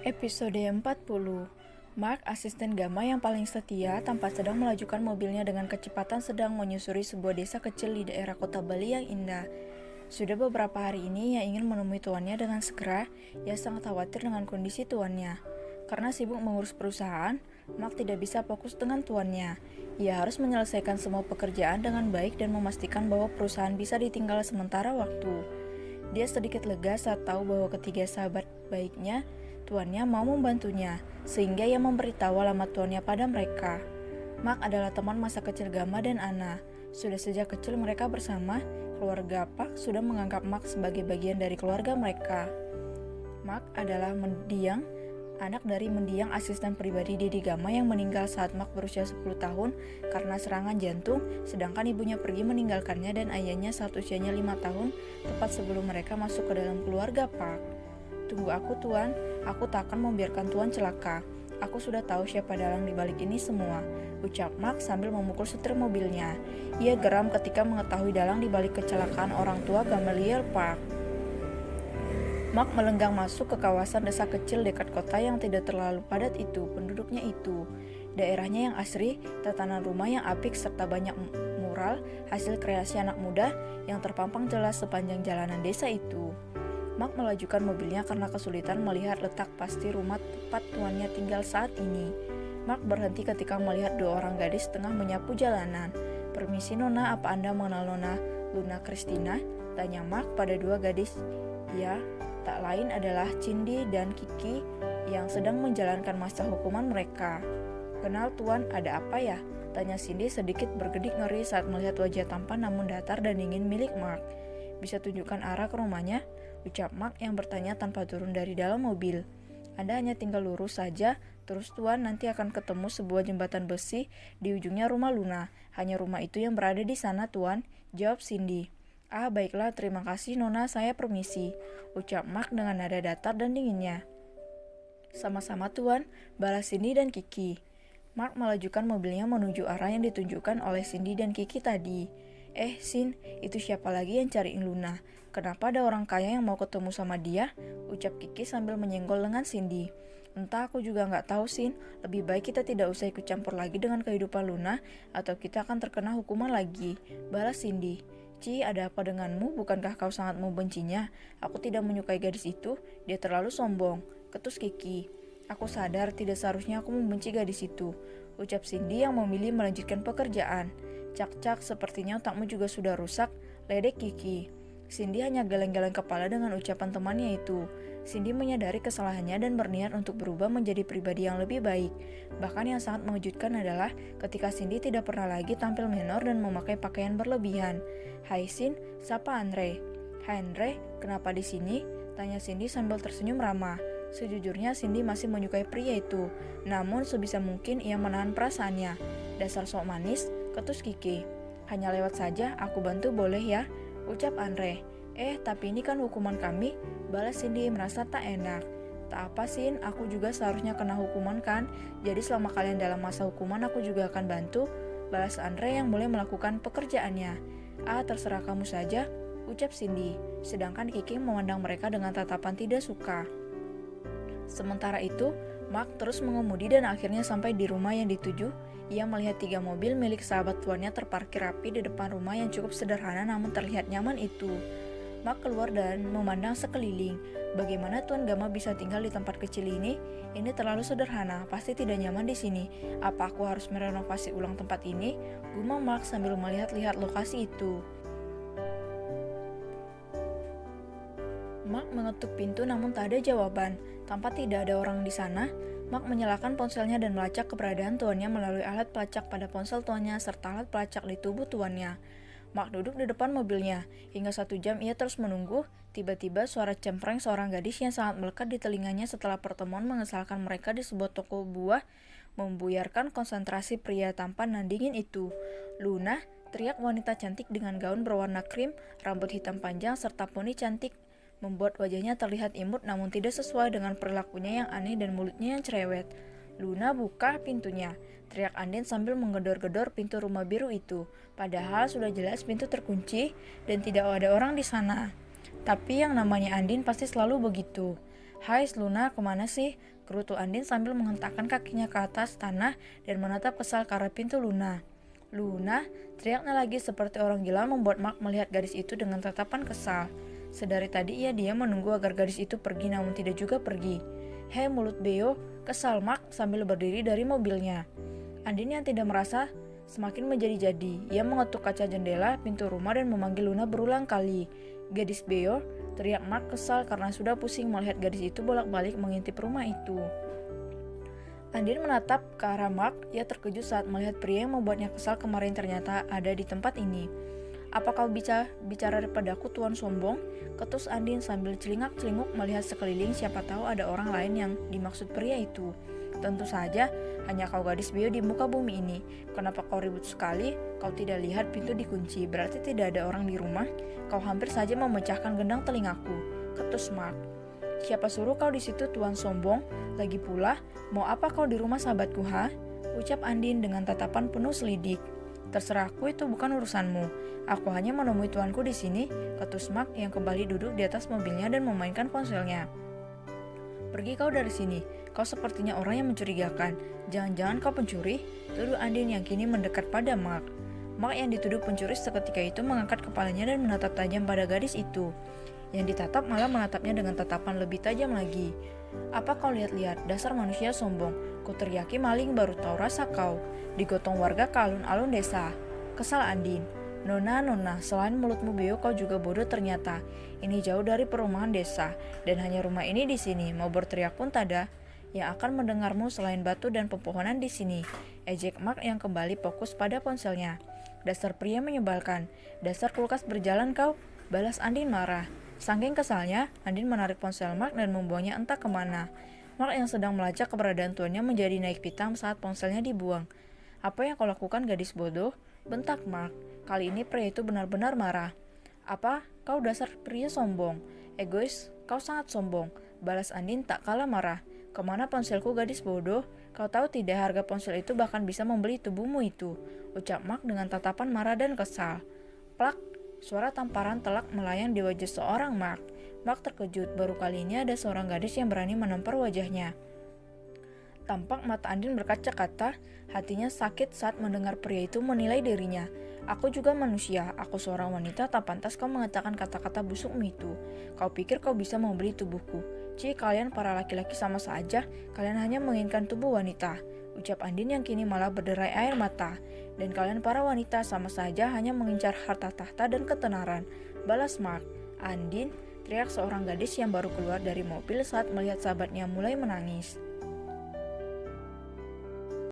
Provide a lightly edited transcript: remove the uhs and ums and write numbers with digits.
Episode 40. Mark, asisten Gamma yang paling setia, tampak sedang melajukan mobilnya dengan kecepatan sedang menyusuri sebuah desa kecil di daerah kota Bali yang indah. Sudah beberapa hari ini ia ingin menemui tuannya dengan segera. Ia sangat khawatir dengan kondisi tuannya. Karena sibuk mengurus perusahaan, Mark tidak bisa fokus dengan tuannya. Ia harus menyelesaikan semua pekerjaan dengan baik dan memastikan bahwa perusahaan bisa ditinggal sementara waktu. Dia sedikit lega saat tahu bahwa ketiga sahabat baiknya tuannya mau membantunya, sehingga ia memberitahu alamat tuannya pada mereka. Mark adalah teman masa kecil Gamma dan Anna. Sudah sejak kecil mereka bersama, keluarga Park sudah menganggap Mark sebagai bagian dari keluarga mereka. Mark adalah mendiang, anak dari mendiang asisten pribadi Didi Gamma yang meninggal saat Mark berusia 10 tahun karena serangan jantung, sedangkan ibunya pergi meninggalkannya dan ayahnya saat usianya 5 tahun, tepat sebelum mereka masuk ke dalam keluarga Park. Tunggu aku tuan, aku tak akan membiarkan tuan celaka. Aku sudah tahu siapa dalang di balik ini semua, ucap Mark sambil memukul setir mobilnya. Ia geram ketika mengetahui dalang di balik kecelakaan orang tua Gamaliel Park. Mark melenggang masuk ke kawasan desa kecil dekat kota yang tidak terlalu padat itu, penduduknya itu. Daerahnya yang asri, tatanan rumah yang apik serta banyak mural, hasil kreasi anak muda yang terpampang jelas sepanjang jalanan desa itu. Mark melajukan mobilnya karena kesulitan melihat letak pasti rumah tempat tuannya tinggal saat ini. Mark berhenti ketika melihat dua orang gadis tengah menyapu jalanan. "Permisi Nona, apa Anda mengenal Nona Luna Christina?" tanya Mark pada dua gadis. Ya, tak lain adalah Cindy dan Kiki yang sedang menjalankan masa hukuman mereka. "Kenal tuan, ada apa ya?" tanya Cindy sedikit bergedik ngeri saat melihat wajah tampan namun datar dan dingin milik Mark. "Bisa tunjukkan arah ke rumahnya?" ucap Mark yang bertanya tanpa turun dari dalam mobil. "Anda hanya tinggal lurus saja, terus tuan nanti akan ketemu sebuah jembatan besi di ujungnya rumah Luna. Hanya rumah itu yang berada di sana tuan," jawab Cindy. "Ah baiklah, terima kasih Nona, saya permisi," ucap Mark dengan nada datar dan dinginnya. "Sama-sama tuan," balas Cindy dan Kiki. Mark melajukan mobilnya menuju arah yang ditunjukkan oleh Cindy dan Kiki tadi. Sin, itu siapa lagi yang cariin Luna? Kenapa ada orang kaya yang mau ketemu sama dia?" ucap Kiki sambil menyenggol lengan Cindy. "Entah, aku juga nggak tahu, Sin. Lebih baik kita tidak usah ikut campur lagi dengan kehidupan Luna, atau kita akan terkena hukuman lagi," balas Cindy. "Ci, ada apa denganmu? Bukankah kau sangat membencinya? Aku tidak menyukai gadis itu, dia terlalu sombong," ketus Kiki. "Aku sadar tidak seharusnya aku membenci gadis itu," ucap Cindy yang memilih melanjutkan pekerjaan. "Cak-cak, sepertinya otakmu juga sudah rusak," ledek Kiki. Cindy hanya geleng-geleng kepala dengan ucapan temannya itu. Cindy menyadari kesalahannya dan berniat untuk berubah menjadi pribadi yang lebih baik. Bahkan yang sangat mengejutkan adalah ketika Cindy tidak pernah lagi tampil menor dan memakai pakaian berlebihan. "Hai Sin, siapa Andre?" "Hai Andre, kenapa di sini?" tanya Cindy sambil tersenyum ramah. Sejujurnya Cindy masih menyukai pria itu, namun sebisa mungkin ia menahan perasaannya. "Dasar sok manis," ketus Kiki. "Hanya lewat saja, aku bantu boleh ya?" ucap Andre. Tapi ini kan hukuman kami," balas Cindy merasa tak enak. "Tak apa Sin, aku juga seharusnya kena hukuman kan, jadi selama kalian dalam masa hukuman aku juga akan bantu," balas Andre yang mulai melakukan pekerjaannya. "Terserah kamu saja," ucap Cindy, sedangkan Kiki memandang mereka dengan tatapan tidak suka. Sementara itu, Mark terus mengemudi dan akhirnya sampai di rumah yang dituju. Ia melihat 3 mobil milik sahabat tuannya terparkir rapi di depan rumah yang cukup sederhana namun terlihat nyaman itu. Mark keluar dan memandang sekeliling. Bagaimana Tuan Gamma bisa tinggal di tempat kecil ini? Ini terlalu sederhana, pasti tidak nyaman di sini. Apa aku harus merenovasi ulang tempat ini? Gumam Mark sambil melihat-lihat lokasi itu. Mark mengetuk pintu namun tak ada jawaban. Tampak tidak ada orang di sana. Mark menyalakan ponselnya dan melacak keberadaan tuannya melalui alat pelacak pada ponsel tuannya serta alat pelacak di tubuh tuannya. Mark duduk di depan mobilnya. Hingga 1 jam ia terus menunggu. Tiba-tiba suara cempreng seorang gadis yang sangat melekat di telinganya setelah pertemuan mengesalkan mereka di sebuah toko buah membuyarkan konsentrasi pria tampan dan dingin itu. "Luna!" teriak wanita cantik dengan gaun berwarna krim, rambut hitam panjang serta poni cantik. Membuat wajahnya terlihat imut namun tidak sesuai dengan perilakunya yang aneh dan mulutnya yang cerewet. "Luna, buka pintunya!" teriak Andin sambil menggedor-gedor pintu rumah biru itu. Padahal sudah jelas pintu terkunci dan tidak ada orang di sana. Tapi yang namanya Andin pasti selalu begitu. "Hai Luna, kemana sih?" gerutu Andin sambil menghentakkan kakinya ke atas tanah dan menatap kesal ke arah pintu Luna. Luna, teriaknya lagi seperti orang gila membuat Mark melihat gadis itu dengan tatapan kesal. Sedari tadi ia diam menunggu agar gadis itu pergi namun tidak juga pergi. Hei mulut beo, kesal Mark sambil berdiri dari mobilnya. Andin yang tidak merasa semakin menjadi-jadi. Ia mengetuk kaca jendela, pintu rumah dan memanggil Luna berulang kali. Gadis beo, teriak Mark kesal karena sudah pusing melihat gadis itu bolak-balik mengintip rumah itu. Andin menatap ke arah Mark. Ia terkejut saat melihat pria yang membuatnya kesal kemarin ternyata ada di tempat ini. Apa kau bicara padaku tuan sombong? Ketus Andin sambil celingak-celinguk melihat sekeliling, siapa tahu ada orang lain yang dimaksud pria itu. Tentu saja, hanya kau gadis beo di muka bumi ini. Kenapa kau ribut sekali? Kau tidak lihat pintu dikunci, berarti tidak ada orang di rumah. Kau hampir saja memecahkan gendang telingaku. Ketus Mark. Siapa suruh kau di situ tuan sombong? Lagi pula, mau apa kau di rumah sahabatku ha? Ucap Andin dengan tatapan penuh selidik. Terserahku, itu bukan urusanmu. Aku hanya menemui tuanku di sini. Ketus Mark yang kembali duduk di atas mobilnya dan memainkan ponselnya. Pergi kau dari sini. Kau sepertinya orang yang mencurigakan. Jangan-jangan kau pencuri? Tuduh Andin yang kini mendekat pada Mark. Mark yang dituduh pencuri seketika itu mengangkat kepalanya dan menatap tajam pada gadis itu. Yang ditatap malah menatapnya dengan tatapan lebih tajam lagi. Apa kau lihat-lihat, dasar manusia sombong. Ku teriaki maling baru tahu rasa kau. Digotong warga ke alun-alun desa. Kesal Andin. Nona, selain mulutmu beo kau juga bodoh ternyata. Ini jauh dari perumahan desa, dan hanya rumah ini di sini. Mau berteriak pun tada. Yang akan mendengarmu selain batu dan pepohonan di sini. Ejek Mark yang kembali fokus pada ponselnya. Dasar pria menyebalkan. Dasar kulkas berjalan kau. Balas Andin marah. Saking kesalnya, Andin menarik ponsel Mark dan membuangnya entah kemana. Mark yang sedang melacak keberadaan tuannya menjadi naik pitam saat ponselnya dibuang. Apa yang kau lakukan gadis bodoh? Bentak Mark. Kali ini pria itu benar-benar marah. Apa? Kau dasar pria sombong. Egois, kau sangat sombong. Balas Andin tak kalah marah. Kemana ponselku gadis bodoh? Kau tahu tidak harga ponsel itu bahkan bisa membeli tubuhmu itu. Ucap Mark dengan tatapan marah dan kesal. Plak, suara tamparan telak melayang di wajah seorang Mark. Mark terkejut, baru kali ini ada seorang gadis yang berani menampar wajahnya. Tampak mata Andin berkaca-kaca, hatinya sakit saat mendengar pria itu menilai dirinya. Aku juga manusia, aku seorang wanita, tak pantas kau mengatakan kata-kata busukmu itu. Kau pikir kau bisa membeli tubuhku? Kalian para laki-laki sama saja, kalian hanya menginginkan tubuh wanita. Ucap Andin yang kini malah berderai air mata. Dan kalian para wanita sama saja hanya mengincar harta tahta dan ketenaran. Balas Mark. Andin, teriak seorang gadis yang baru keluar dari mobil saat melihat sahabatnya mulai menangis.